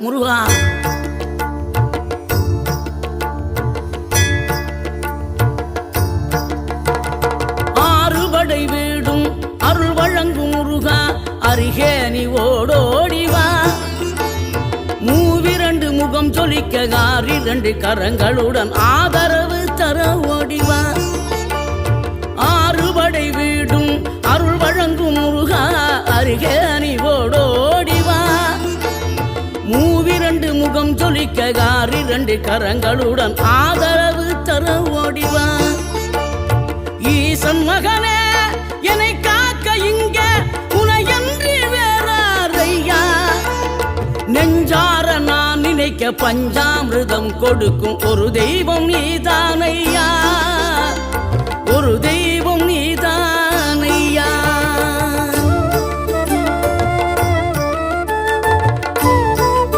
முருகா. ஆறுபடை வீடும் அருள் வழங்கும் முருகா, அருகே நீ ஓடோடிவா. மூவிரண்டு முகம் சொலிக்க ஆறிரண்டு கரங்களுடன் ஆதரவு தர ஓடிவா. ஆறுபடை வீடும் அருள் வழங்கும் முருகா, அருகே நீ ஓடோடிவா. மூவிரண்டு முகம் சொலிக்க ஆறிரண்டு கரங்களுடன் ஆதரவு தர ஓடிவா. ஈசன் மகனே என்னை காக்க இங்க உனையன்றி வேறாரையா. நெஞ்சார நான் நினைக்க பஞ்சாமிர்தம் கொடுக்கும் ஒரு தெய்வம் நீதானையா. ஒரு தெய்வம்